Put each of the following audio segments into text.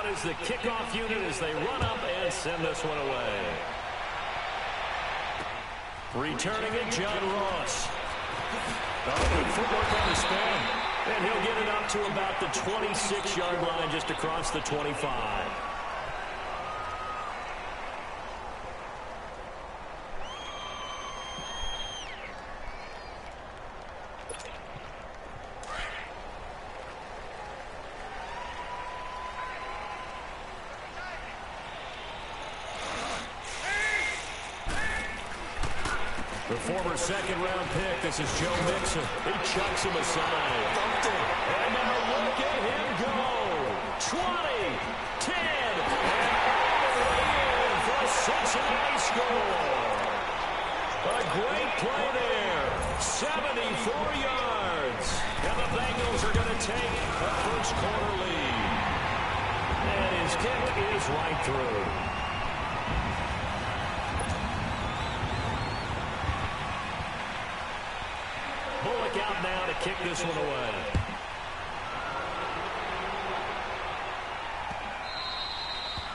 out is the kickoff unit as they run up and send this one away. Returning it, John Ross. Good footwork on the spin. And he'll get it up to about the 26-yard line, just across the 25. The former second-round pick, this is Joe Mixon. He chucks him aside. And now look at him go. 20, 10, and all the way in for a Cincinnati score. A great play there. 74 yards. And the Bengals are going to take a first-quarter lead. And his kick is right through. Bullock out now to kick this one away.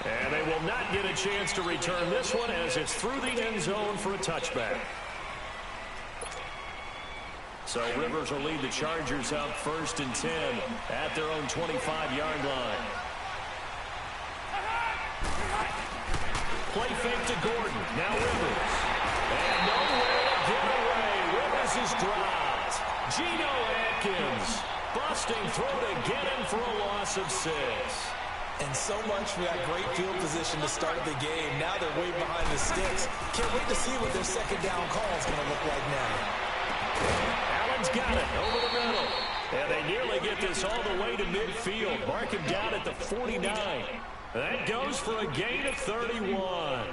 And they will not get a chance to return this one as it's through the end zone for a touchback. So Rivers will lead the Chargers out 1st and 10 at their own 25-yard line. Play fake to Gordon. Now Rivers. And nowhere to get away. Rivers is dropped. Geno Atkins busting through to get him for a loss of 6. And so much for that great field position to start the game. Now they're way behind the sticks. Can't wait to see what their second down call is going to look like now. Allen's got it over the middle. And they nearly get this all the way to midfield. Mark him down at the 49. That goes for a gain of 31.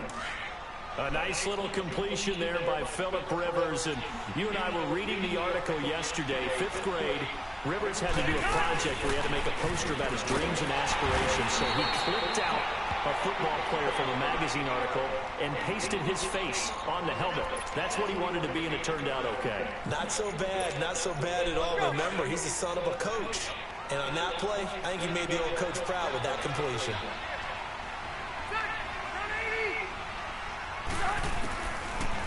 A nice little completion there by Phillip Rivers. And you and I were reading the article yesterday, 5th grade. Rivers had to do a project where he had to make a poster about his dreams and aspirations. So he clipped out a football player from a magazine article and pasted his face on the helmet. That's what he wanted to be, and it turned out okay. Not so bad at all. Remember, he's the son of a coach. And on that play, I think he made the old coach proud with that completion.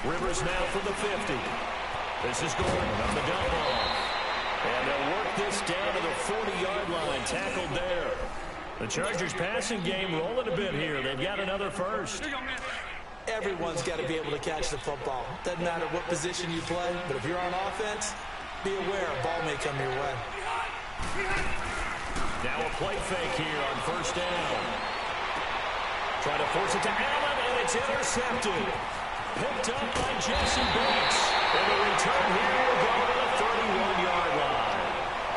Rivers now from the 50. This is Gordon on the dump off. And they'll work this down to the 40-yard line. Tackled there. The Chargers passing game rolling a bit here. They've got another first. Everyone's got to be able to catch the football. Doesn't matter what position you play, but if you're on offense, be aware a ball may come your way. Now a play fake here on 1st down. Trying to force it to Allen, and it's intercepted. Picked up by Jesse Bates. And the return here will go to the 31-yard line.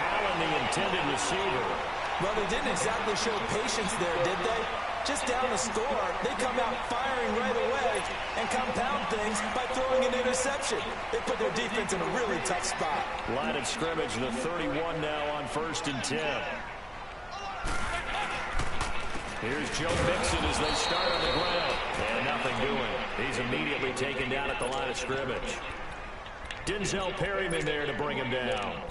Allen, the intended receiver. Well, they didn't exactly show patience there, did they? Just down the score, they come out firing right away and compound things by throwing an interception. They put their defense in a really tough spot. Line of scrimmage, the 31 now on 1st and 10. Here's Joe Mixon as they start on the ground. And nothing doing. He's immediately taken down at the line of scrimmage. Denzel Perryman there to bring him down.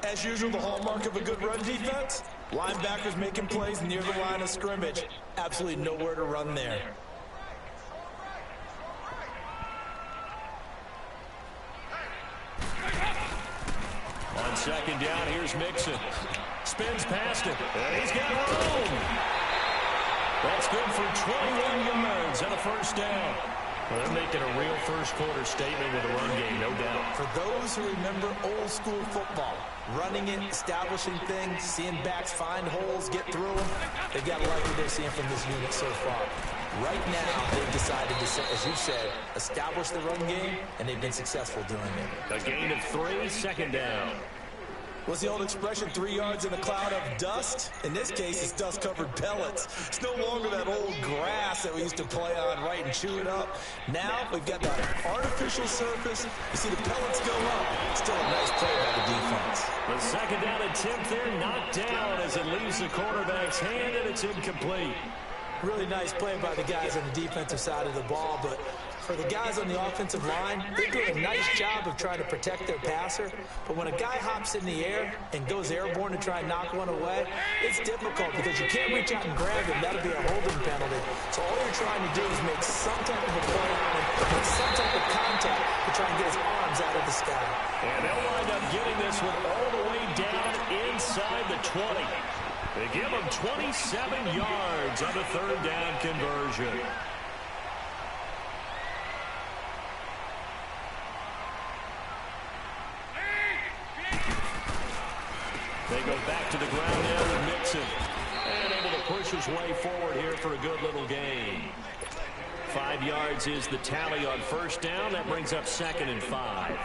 As usual, the hallmark of a good run defense, linebackers making plays near the line of scrimmage. Absolutely nowhere to run there. On 2nd down, here's Mixon. Spins past it, and he's got room. That's good for 21 yards and a 1st down. Well, they're making a real first-quarter statement with a run game, no doubt. For those who remember old-school football, running it, establishing things, seeing backs find holes, get through them, they've got to like what they're seeing from this unit so far. Right now, they've decided to, as you said, establish the run game, and they've been successful doing it. A gain of 3, 2nd down. What's the old expression, 3 yards in a cloud of dust? In this case, it's dust-covered pellets. It's no longer that old grass that we used to play on, right, and chew it up. Now, we've got that artificial surface. You see the pellets go up. Still a nice play by the defense. The 2nd down attempt there knocked down as it leaves the quarterback's hand, and it's incomplete. Really nice play by the guys on the defensive side of the ball, but For the guys on the offensive line, they're doing a nice job of trying to protect their passer, but when a guy hops in the air and goes airborne to try and knock one away, it's difficult because you can't reach out and grab him. That'll be a holding penalty. So all you're trying to do is make some type of a play on him, make some type of contact to try and get his arms out of the sky. And they'll wind up getting this one all the way down inside the 20. They give him 27 yards on the third down conversion. They go back to the ground now with Mixon. And able to push his way forward here for a good little gain. 5 yards is the tally on first down. That brings up 2nd and 5.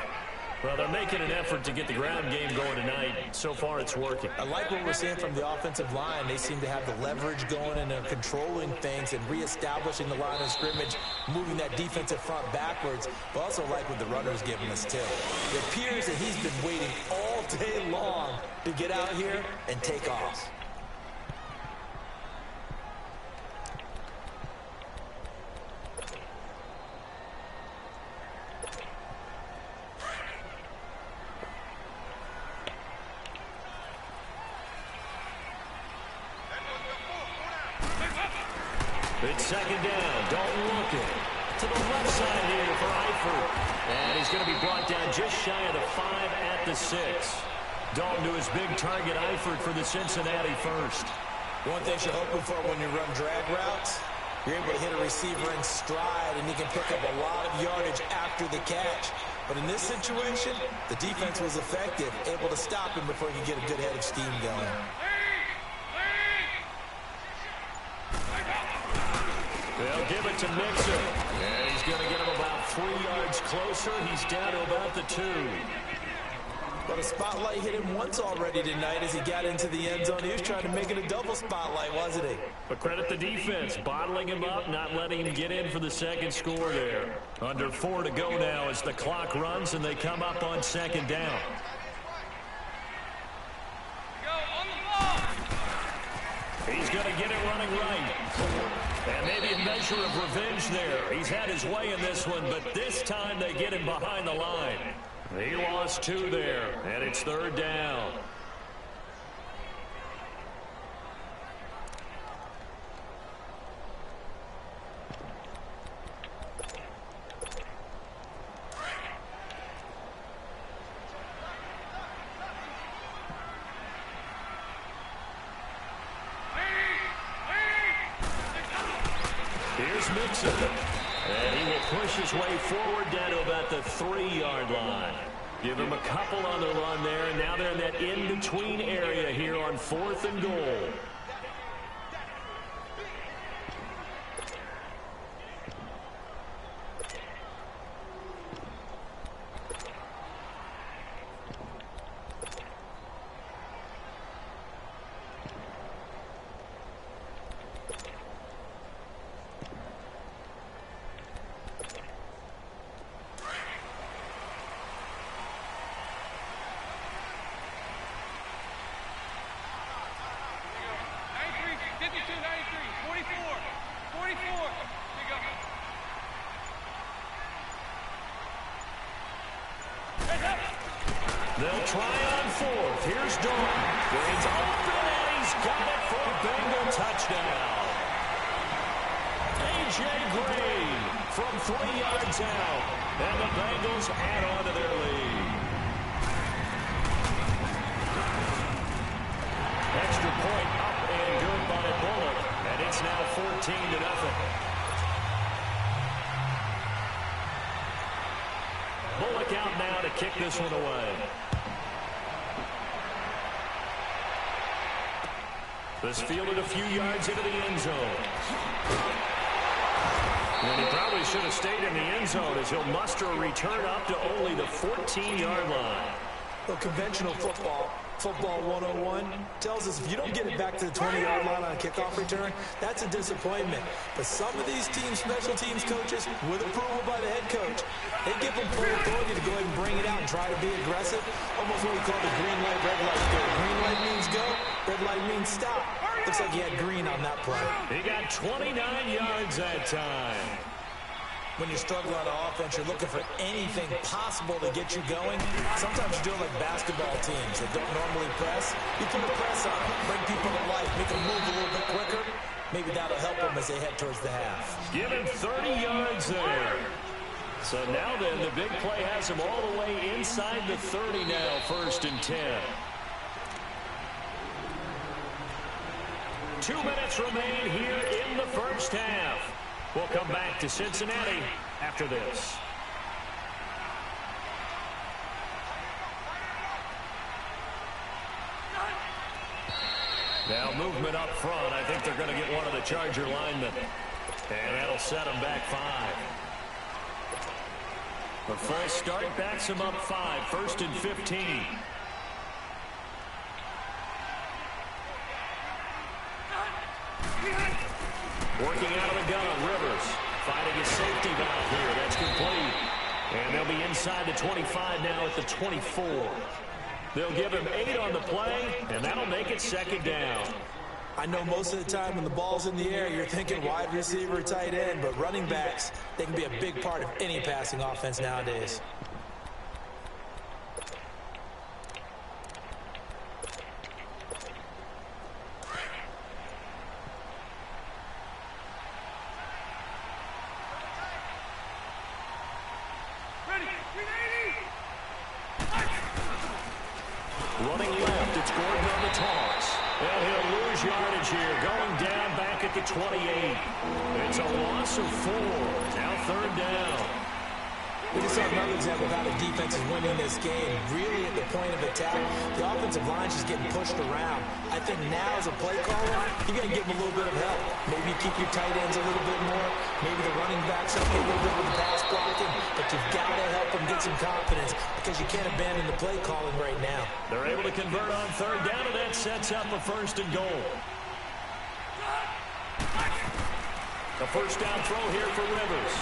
Well, they're making an effort to get the ground game going tonight. So far, it's working. I like what we're seeing from the offensive line. They seem to have the leverage going and they're controlling things and reestablishing the line of scrimmage, moving that defensive front backwards. But also like what the runner's giving us, too. It appears that he's been waiting all day long to get out here and take off. It's 2nd down. Dalton looking to the left side here for Eifert. And he's going to be brought down just shy of the 5 at the 6. Dalton to his big target, Eifert, for the Cincinnati first. One thing you're hoping for when you run drag routes, you're able to hit a receiver in stride and you can pick up a lot of yardage after the catch. But in this situation, the defense was effective, able to stop him before he could get a good head of steam going. They'll give it to Mixon. And he's going to get him about 3 yards closer. He's down to about the 2. But a spotlight hit him once already tonight as he got into the end zone. He was trying to make it a double spotlight, wasn't he? But credit the defense, bottling him up, not letting him get in for the second score there. Under 4 to go now as the clock runs and they come up on 2nd down. He's going to get it running right. And maybe a measure of revenge there. He's had his way in this one, but this time they get him behind the line. He lost 2 there, and it's 3rd down. Here's Mixon. And he will push his way forward down to about the 3-yard line. Give him a couple on the run there. And now they're in that in-between area here on 4th and goal. They'll try on 4th. Here's Dalton. Green's open, and he's got it for a Bengal touchdown. A.J. Green from 3 yards out. And the Bengals add on to their lead. Extra point up and good by Bullock. And it's now 14-0. Bullock out now to kick this one away. This fielded a few yards into the end zone. And he probably should have stayed in the end zone as he'll muster a return up to only the 14-yard line. Well, conventional football 101, tells us if you don't get it back to the 20-yard line on a kickoff return, that's a disappointment. But some of these teams, special teams coaches, with approval by the head coach, they give them full authority to go ahead and bring it out and try to be aggressive. Almost what we call the green light, red light theory. Green light means go, red light means stop. Looks like he had green on that play. He got 29 yards that time. When you're struggling on offense, you're looking for anything possible to get you going. Sometimes you do it like basketball teams that don't normally press. You put a press on them, bring people to life, make them move a little bit quicker. Maybe that'll help them as they head towards the half. Give him 30 yards there. So now then, the big play has him all the way inside the 30 now, 1st and 10. 2 minutes remain here in the first half. We'll come back to Cincinnati after this. Now movement up front. I think they're going to get one of the Charger linemen. And that'll set them back 5. The false start backs him up 5. 1st and 15. Working out of the gun, Rivers finding his safety valve here. That's complete. And they'll be inside the 25 now at the 24. They'll give him 8 on the play, and that'll make it 2nd down. I know most of the time when the ball's in the air, you're thinking wide receiver, tight end, but running backs, they can be a big part of any passing offense nowadays. Running left, it's Gordon on the toss. And he'll lose yardage here, going down back at the 28. It's a loss of 4. Now 3rd down. We just saw another example of how the defense is winning this game. Really at the point of attack, the offensive line is just getting pushed around. I think now as a play caller, you got to give them a little bit of help. Maybe keep your tight ends a little bit more. Maybe the running backs up a little bit with the pass blocking. But you've got to help them get some confidence because you can't abandon the play calling right now. They're able to convert on 3rd down, and that sets up a 1st and goal. The 1st down throw here for Rivers.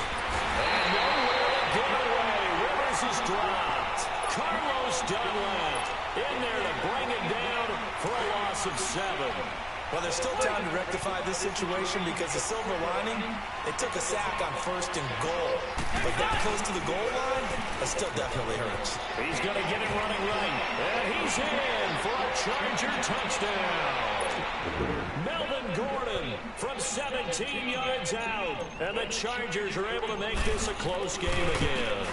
And nowhere to give it away. Rivers is dropped. Carlos Dunlap in there to bring it down for a loss of 7. Well, there's still time to rectify this situation because the silver lining, they took a sack on 1st and goal. But that close to the goal line, that still definitely hurts. He's going to get it running right. And he's in for a Charger touchdown. Melvin Gordon from 17 yards out. And the Chargers are able to make this a close game again.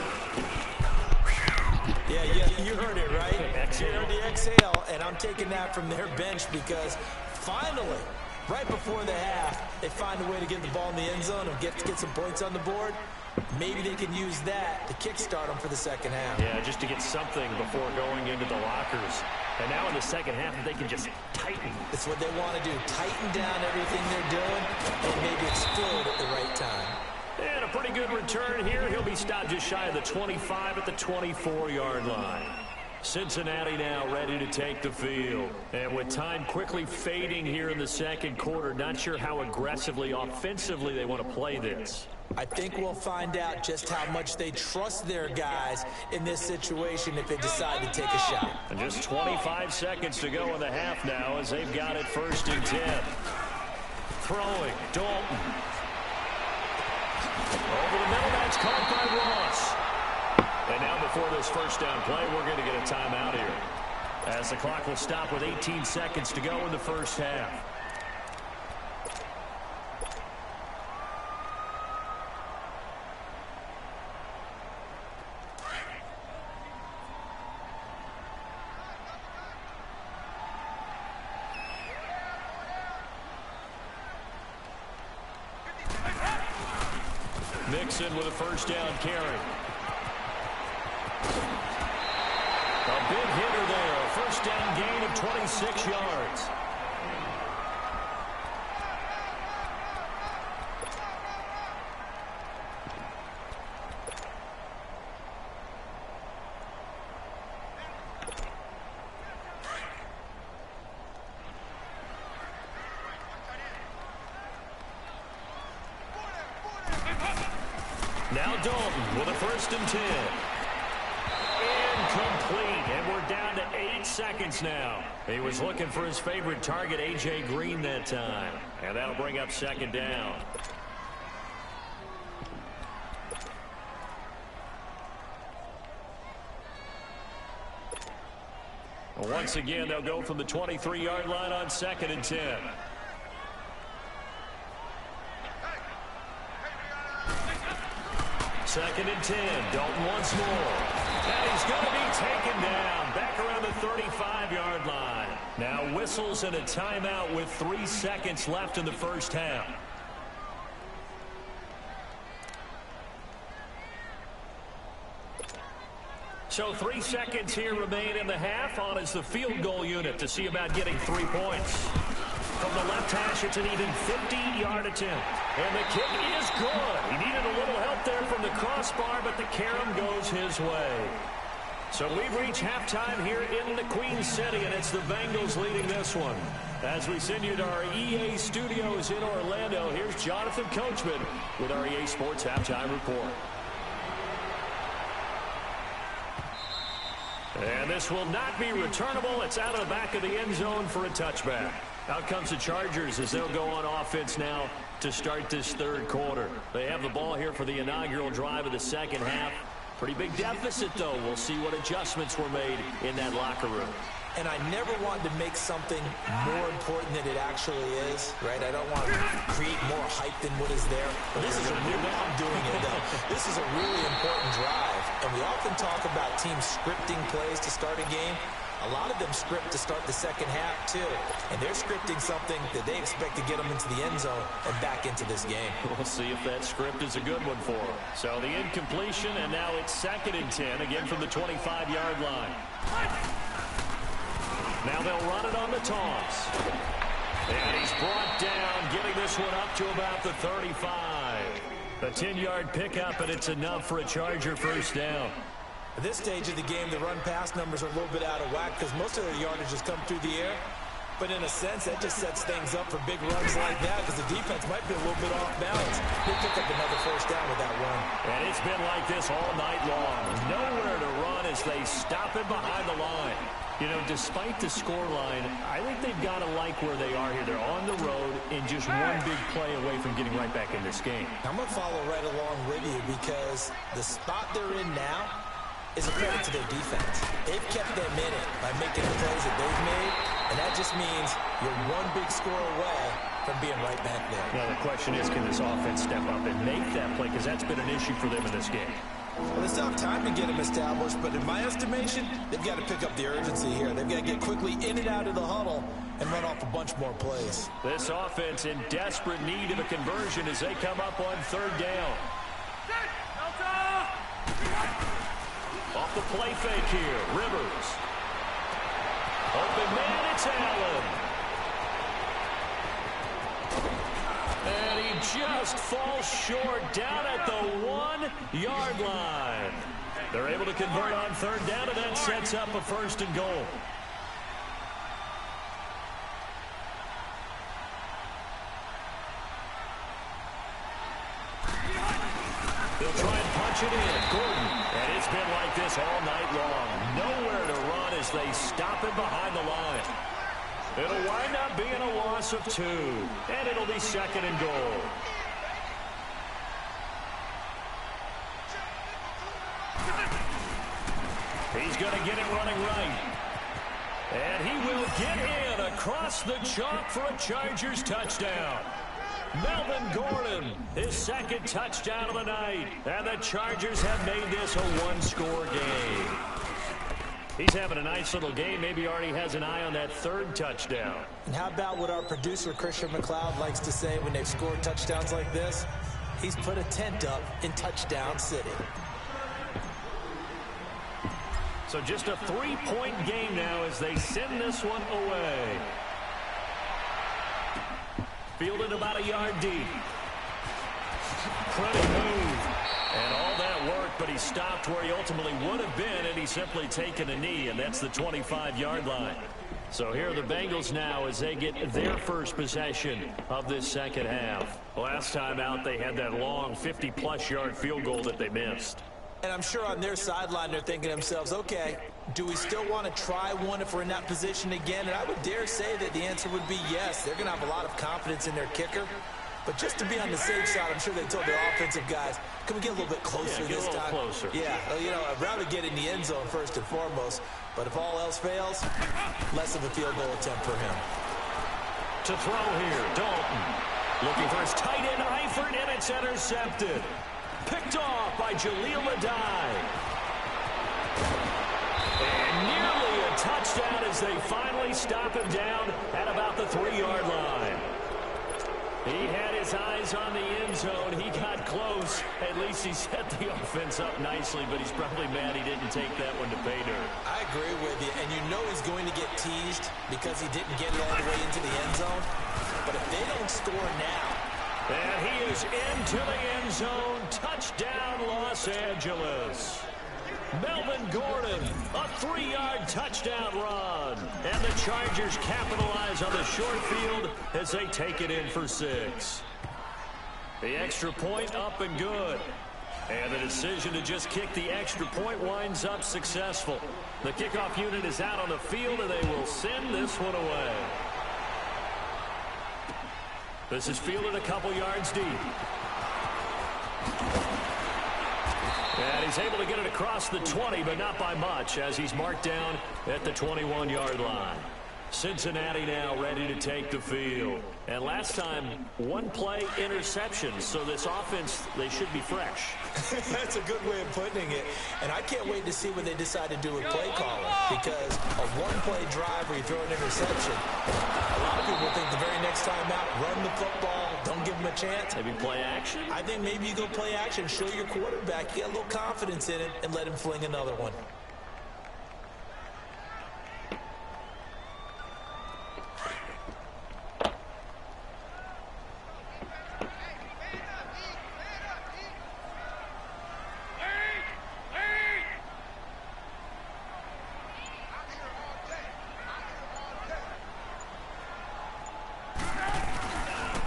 Yeah, you heard it, right? You heard the exhale, and I'm taking that from their bench because finally, right before the half, they find a way to get the ball in the end zone and get some points on the board. Maybe they can use that to kickstart them for the 2nd half. Yeah, just to get something before going into the lockers. And now in the 2nd half, they can just tighten. It's what they want to do. Tighten down everything they're doing and maybe explode at the right time. And a pretty good return here. He'll be stopped just shy of the 25 at the 24-yard line. Cincinnati now ready to take the field. And with time quickly fading here in the 2nd quarter, not sure how aggressively, offensively they want to play this. I think we'll find out just how much they trust their guys in this situation if they decide to take a shot. And just 25 seconds to go in the half now as they've got it 1st and 10. Throwing, Dalton. Over the middle, that's caught by Ross. And now before this 1st down play, we're going to get a timeout here, as the clock will stop with 18 seconds to go in the 1st half. Mixon with a 1st down carry. A big hitter there. A 1st down gain of 26 yards. Now Dalton with a 1st and 10. Incomplete, and we're down to 8 seconds now. He was looking for his favorite target, A.J. Green, that time. And that'll bring up 2nd down. Once again, they'll go from the 23-yard line on 2nd and 10. Second and 10. Dalton once more. And he's going to be taken down back around the 35-yard line. Now whistles and a timeout with 3 seconds left in the first half. So 3 seconds here remain in the half. On is the field goal unit to see about getting 3 points. From the left hash, it's an even 50-yard attempt. And the kick is good. He needed a little help there from the crossbar, but the carom goes his way. So we've reached halftime here in the Queen City, and it's the Bengals leading this one. As we send you to our EA studios in Orlando, here's Jonathan Coachman with our EA Sports Halftime Report. And this will not be returnable. It's out of the back of the end zone for a touchback. Out comes the Chargers as they'll go on offense now to start this third quarter. They have the ball here for the inaugural drive of the second half. Pretty big deficit, though. We'll see what adjustments were made in that locker room. And I never wanted to make something more important than it actually is, right? I don't want to create more hype than what is there. But this is a really, I'm doing it, though. This is a really important drive. And we often talk about teams scripting plays to start a game. A lot of them script to start the second half, too. And they're scripting something that they expect to get them into the end zone and back into this game. We'll see if that script is a good one for them. So the incompletion, and now it's 2nd and 10, again from the 25-yard line. Now they'll run it on the toss. And he's brought down, getting this one up to about the 35. A 10-yard pickup, and it's enough for a Charger first down. At this stage of the game, the run-pass numbers are a little bit out of whack because most of the yardage has come through the air. But in a sense, that just sets things up for big runs like that because the defense might be a little bit off balance. They pick up another first down with that run. And it's been like this all night long. Nowhere to run as they stop it behind the line. You know, despite the scoreline, I think they've got to like where they are here. They're on the road and just one big play away from getting right back in this game. I'm going to follow right along with you because the spot they're in now is a credit to their defense. They've kept them in it by making the plays that they've made, and that just means you're one big score away from being right back there. Now, the question is, can this offense step up and make that play? Because that's been an issue for them in this game. Well, it's not time to get them established, but in my estimation, they've got to pick up the urgency here. They've got to get quickly in and out of the huddle and run off a bunch more plays. This offense in desperate need of a conversion as they come up on 3rd down. Off the play fake here, Rivers. Open man, it's Allen. And he just falls short down at the 1-yard line. They're able to convert on 3rd down, and that sets up a 1st and goal. They'll try and punch it in. Gordon. And it's been like this all night long. Nowhere to run as they stop it behind the line. It'll wind up being a loss of 2. And it'll be 2nd and goal. He's going to get it running right. And he will get in across the chalk for a Chargers touchdown. Melvin Gordon, his 2nd touchdown of the night. And the Chargers have made this a 1-score game. He's having a nice little game. Maybe already has an eye on that 3rd touchdown. And how about what our producer, Christian McLeod, likes to say when they've scored touchdowns like this? He's put a tent up in Touchdown City. So just a 3-point game now as they send this one away. Fielded about a yard deep. Pretty move. And all that work, but he stopped where he ultimately would have been, and he's simply taken a knee, and that's the 25-yard line. So here are the Bengals now as they get their first possession of this second half. Last time out, they had that long 50-plus yard field goal that they missed. And I'm sure on their sideline they're thinking to themselves, okay, do we still want to try one if we're in that position again? And I would dare say that the answer would be yes. They're going to have a lot of confidence in their kicker. But just to be on the safe side, I'm sure they told their offensive guys, can we get a little bit closer this time? Closer. Yeah, you know, I'd rather get in the end zone first and foremost. But if all else fails, less of a field goal attempt for him. To throw here, Dalton. Looking for his tight end, Eifert, and it's intercepted. Picked off by Jaleel Adai. And nearly a touchdown as they finally stop him down at about the 3-yard line. He had his eyes on the end zone. He got close. At least he set the offense up nicely, but he's probably mad he didn't take that one to pay dirt. I agree with you, and you know he's going to get teased because he didn't get it all the way into the end zone. But if they don't score now. And he is into the end zone. Touchdown, Los Angeles. Melvin Gordon, a 3-yard touchdown run. And the Chargers capitalize on the short field as they take it in for 6. The extra point up and good. And the decision to just kick the extra point winds up successful. The kickoff unit is out on the field, and they will send this one away. This is fielded a couple yards deep. And he's able to get it across the 20, but not by much, as he's marked down at the 21-yard line. Cincinnati now ready to take the field. And last time, one-play interception, so this offense, they should be fresh. That's a good way of putting it. And I can't wait to see what they decide to do with play calling, because a one-play drive where you throw an interception, a lot of people think the very next time out, run the football, don't give them a chance. Maybe play action? I think maybe you go play action, show your quarterback, get a little confidence in it, and let him fling another one.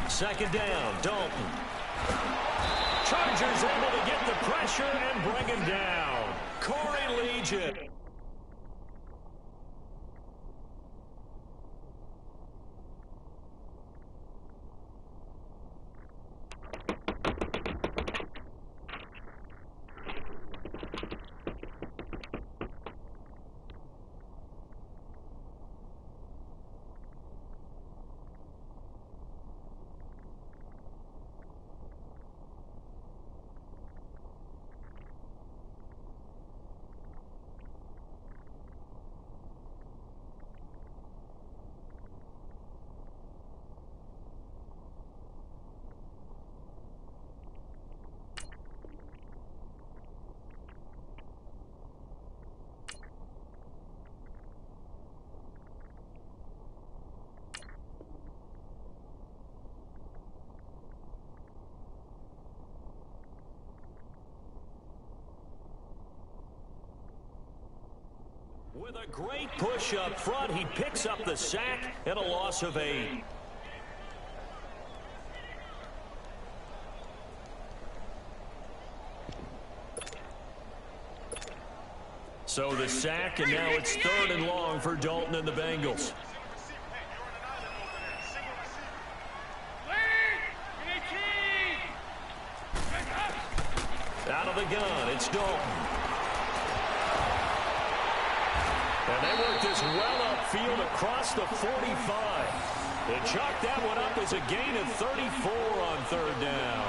Second down, Dalton. Chargers able to get the pressure and bring him down. Corey Legion. With a great push up front, he picks up the sack and a loss of 8. So the sack, and now it's 3rd and long for Dalton and the Bengals. Out of the gun, it's Dalton. And they work this well upfield across the 45. They chalk that one up as a gain of 34 on 3rd down.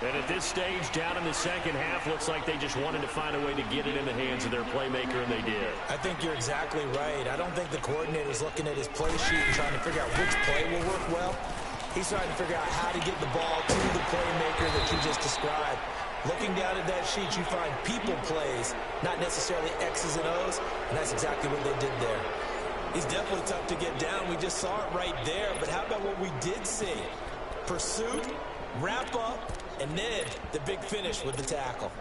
And at this stage, down in the second half, looks like they just wanted to find a way to get it in the hands of their playmaker, and they did. I think you're exactly right. I don't think the coordinator's looking at his play sheet and trying to figure out which play will work well. He's trying to figure out how to get the ball to the playmaker that you just described. Looking down at that sheet, you find people plays, not necessarily X's and O's, and that's exactly what they did there. He's definitely tough to get down. We just saw it right there, but how about what we did see? Pursuit, wrap up, and then the big finish with the tackle.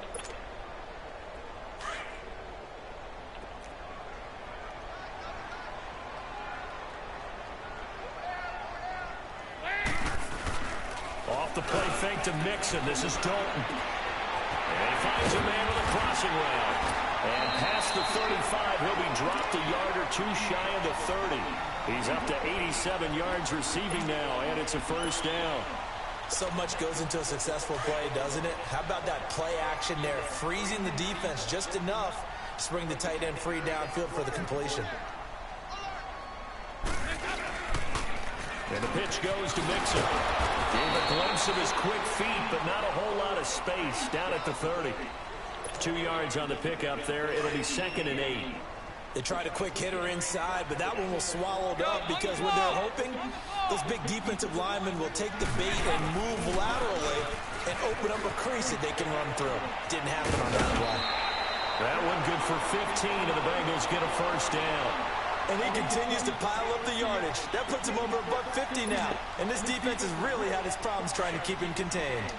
Off the play fake to Mixon. This is Dalton. And he finds a man with a crossing route. And past the 35, he'll be dropped a yard or two shy of the 30. He's up to 87 yards receiving now, and it's a 1st down. So much goes into a successful play, doesn't it? How about that play action there, freezing the defense just enough to bring the tight end free downfield for the completion. And the pitch goes to Mixon. Gave a glimpse of his quick feet, but not a whole lot of space down at the 30. 2 yards on the pickup there. It'll be 2nd and 8. They tried a quick hitter inside, but that one was swallowed up because what they're hoping, those big defensive linemen will take the bait and move laterally and open up a crease that they can run through. Didn't happen on that play. That one good for 15, and the Bengals get a first down. And he continues to pile up the yardage. That puts him over $150 now. And this defense has really had its problems trying to keep him contained.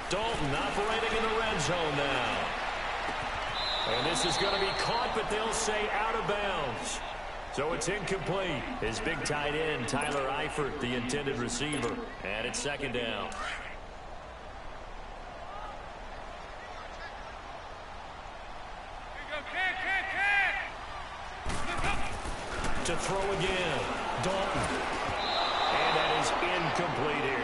Dalton operating in the red zone now. And this is going to be caught, but they'll say out of bounds. So it's incomplete. His big tight end, Tyler Eifert, the intended receiver. And it's 2nd down. To throw again, Dalton. And that is incomplete here.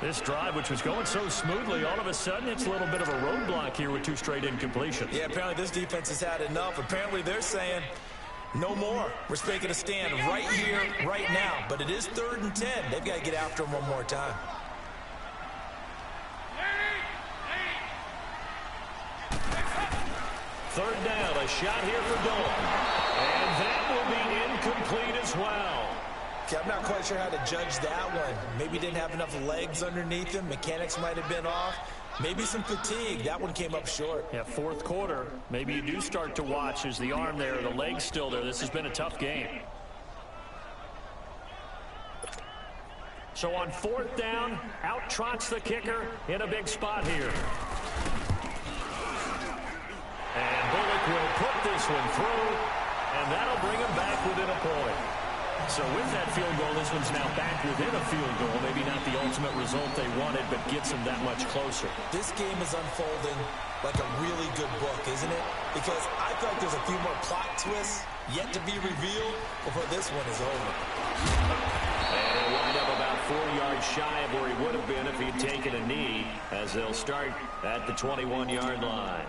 This drive, which was going so smoothly, all of a sudden it's a little bit of a roadblock here with 2 straight incompletions. Yeah, apparently this defense has had enough. Apparently they're saying, no more. We're making a stand right here, right now. But it is 3rd and 10. They've got to get after him one more time. Third down, a shot here for Dalton. And that will be incomplete as well. Okay, I'm not quite sure how to judge that one. Maybe didn't have enough legs underneath him. Mechanics might have been off. Maybe some fatigue. That one came up short. Yeah, 4th quarter. Maybe you do start to watch as the arm there, the leg's still there. This has been a tough game. So on 4th down, out trots the kicker in a big spot here. And Bullock will put this one through, and that'll bring him back within a point. So with that field goal, this one's now back within a field goal. Maybe not the ultimate result they wanted, but gets them that much closer. This game is unfolding like a really good book, isn't it? Because I feel like there's a few more plot twists yet to be revealed before this one is over. And he'll wind up about 4 yards shy of where he would have been if he'd taken a knee, as they'll start at the 21-yard line.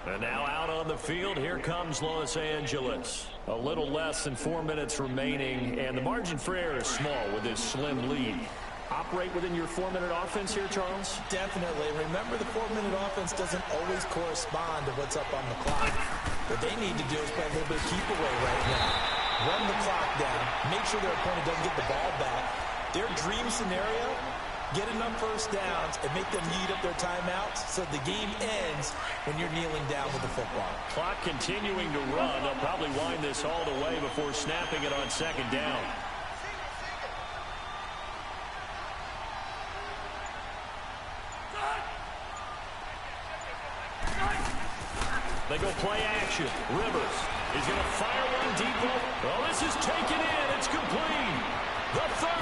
And now out on the field, here comes Los Angeles. A little less than 4 minutes remaining, and the margin for error is small with this slim lead. Operate within your 4-minute offense here, Charles? Definitely. Remember, the 4-minute offense doesn't always correspond to what's up on the clock. What they need to do is play a little bit of keep away right now. Run the clock down. Make sure their opponent doesn't get the ball back. Their dream scenario, get enough first downs and make them eat up their timeouts so the game ends when you're kneeling down with the football. Clock continuing to run. They'll probably wind this all the way before snapping it on 2nd down. They go play action. Rivers is going to fire one deep. Oh, this is taken in. It's complete. The 30,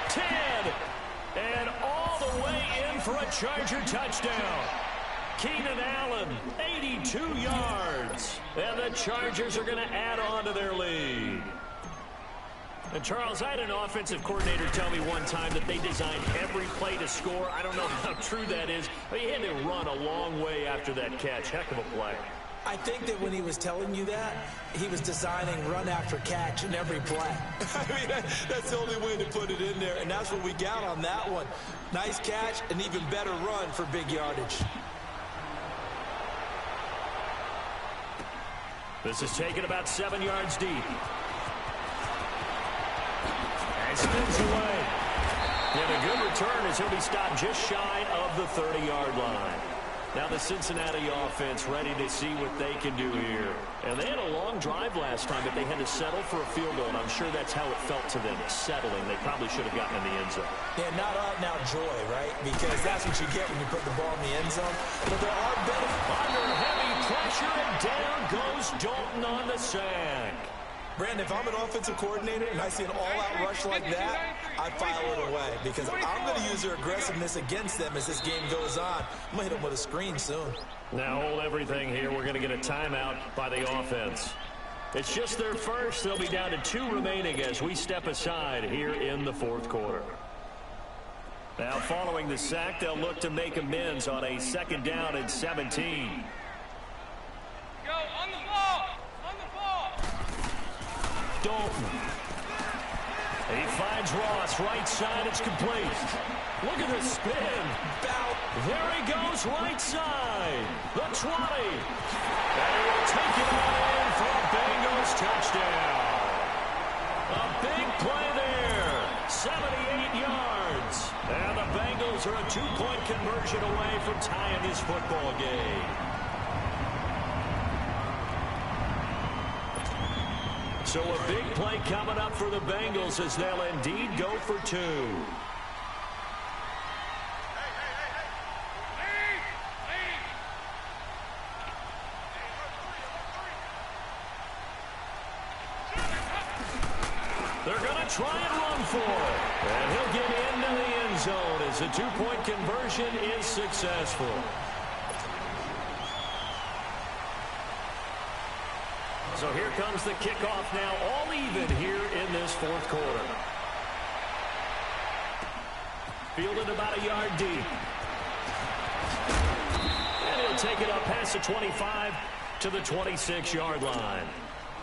10, and all the way in for a Charger touchdown. Keenan Allen, 82 yards. And the Chargers are going to add on to their lead. And Charles, I had an offensive coordinator tell me one time that they designed every play to score. I don't know how true that is, but he had to run a long way after that catch. Heck of a play. I think that when he was telling you that, he was designing run after catch in every play. I mean, that's the only way to put it in there, and that's what we got on that one. Nice catch, an even better run for big yardage. This is taken about 7 yards deep. And spins away. And a good return as he'll be stopped just shy of the 30-yard line. Now the Cincinnati offense ready to see what they can do here. And they had a long drive last time, but they had to settle for a field goal, and I'm sure that's how it felt to them, settling. They probably should have gotten in the end zone. Yeah, not out now joy, right? Because that's what you get when you put the ball in the end zone. But there are benefits. Under heavy pressure, and down goes Dalton on the sack. Brandon, if I'm an offensive coordinator and I see an all-out rush like that, I file it away because I'm going to use their aggressiveness against them as this game goes on. I'm going to hit them with a screen soon. Now hold everything here. We're going to get a timeout by the offense. It's just their first. They'll be down to 2 remaining as we step aside here in the fourth quarter. Now following the sack, they'll look to make amends on a 2nd down and 17. Go on the ball! On the ball! Dalton. He finds Ross, right side, it's complete. Look at the spin. There he goes, right side. The 20. And he will take it all in for a Bengals touchdown. A big play there. 78 yards. And the Bengals are a 2-point conversion away from tying this football game. So a big play coming up for the Bengals as they'll indeed go for 2. They're going to try and run for it. And he'll get into the end zone as the 2-point conversion is successful. So here comes the kickoff now, all even here in this fourth quarter. Fielded about a yard deep. And he'll take it up past the 25 to the 26-yard line.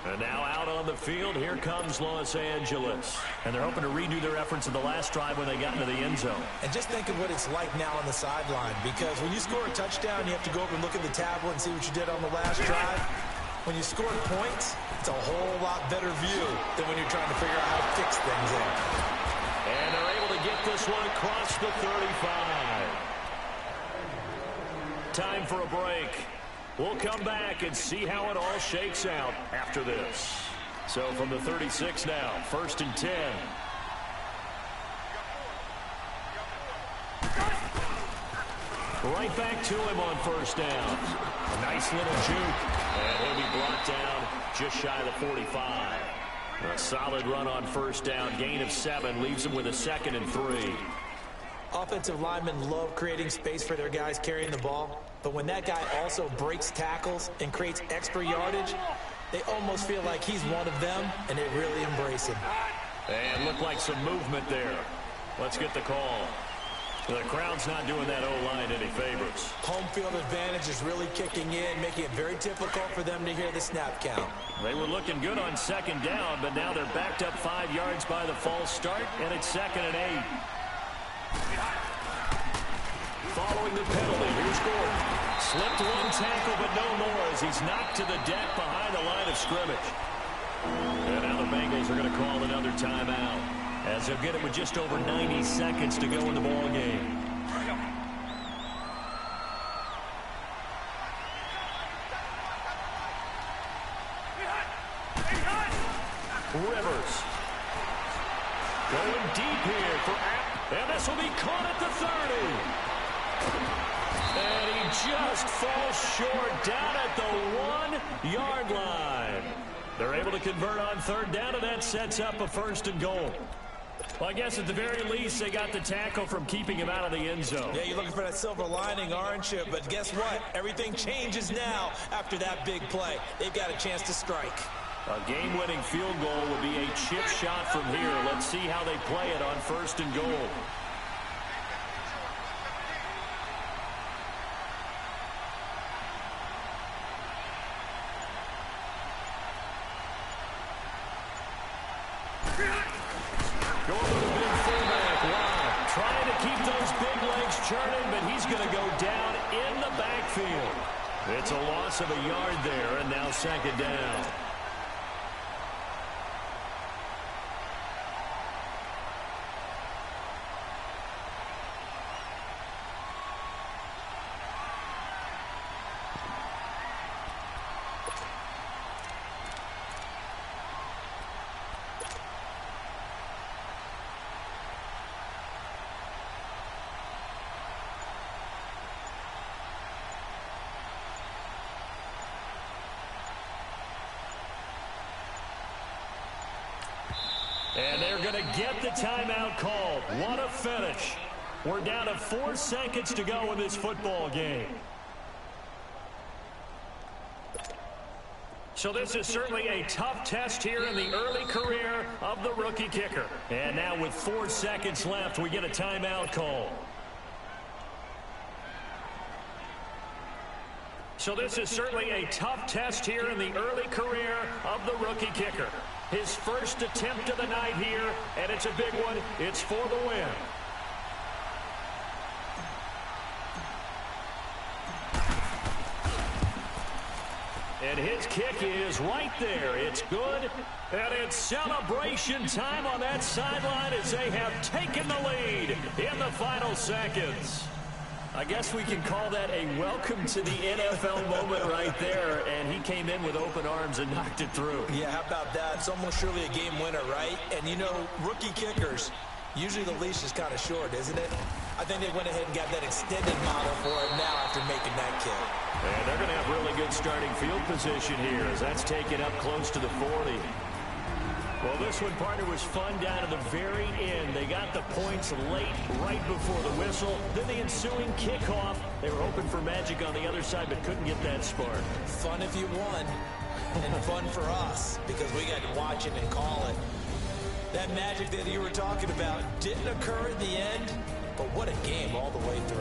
And now out on the field, here comes Los Angeles. And they're hoping to redo their efforts in the last drive when they got into the end zone. And just think of what it's like now on the sideline, because when you score a touchdown, you have to go over and look at the tablet and see what you did on the last drive. When you score points, it's a whole lot better view than when you're trying to figure out how to fix things there. And they're able to get this one across the 35. Time for a break. We'll come back and see how it all shakes out after this. So from the 36 now, 1st and 10. Right back to him on 1st down. A nice little juke. And he'll be brought down just shy of the 45. A solid run on 1st down. Gain of 7 leaves him with a 2nd and 3. Offensive linemen love creating space for their guys carrying the ball. But when that guy also breaks tackles and creates extra yardage, they almost feel like he's one of them, and they really embrace him. And look like some movement there. Let's get the call. The crowd's not doing that O-line any favors. Home field advantage is really kicking in, making it very difficult for them to hear the snap count. They were looking good on 2nd down, but now they're backed up 5 yards by the false start, and it's 2nd and 8. Following the penalty, here's Gordon. Slipped one tackle, but no more as he's knocked to the deck behind the line of scrimmage. And now the Bengals are going to call another timeout, as they'll get it with just over 90 seconds to go in the ball game. Rivers. Going deep here for App, and this will be caught at the 30. And he just falls short down at the 1-yard line. They're able to convert on 3rd down, and that sets up a 1st and goal. Well, I guess at the very least, they got the tackle from keeping him out of the end zone. Yeah, you're looking for that silver lining, aren't you? But guess what? Everything changes now after that big play. They've got a chance to strike. A game-winning field goal would be a chip shot from here. Let's see how they play it on 1st and goal. Going to the big fullback. Wow. Trying to keep those big legs churning, but he's going to go down in the backfield. It's a loss of a yard there, and now 2nd down. And they're going to get the timeout called. What a finish. We're down to 4 seconds to go in this football game. So this is certainly a tough test here in the early career of the rookie kicker. And now with 4 seconds left, we get a timeout call. So this is certainly a tough test here in the early career of the rookie kicker. His first attempt of the night here, and it's a big one. It's for the win. And his kick is right there. It's good. And it's celebration time on that sideline as they have taken the lead in the final seconds. I guess we can call that a welcome to the NFL moment right there. And he came in with open arms and knocked it through. Yeah, how about that? It's almost surely a game winner, right? And, you know, rookie kickers, usually the leash is kind of short, isn't it? I think they went ahead and got that extended model for it now after making that kick. And they're going to have really good starting field position here as that's taken up close to the 40. Well, this one, partner, was fun down to the very end. They got the points late, right before the whistle. Then the ensuing kickoff. They were hoping for magic on the other side, but couldn't get that spark. Fun if you won, and fun for us because we got to watch it and call it. That magic that you were talking about didn't occur in the end, but what a game all the way through.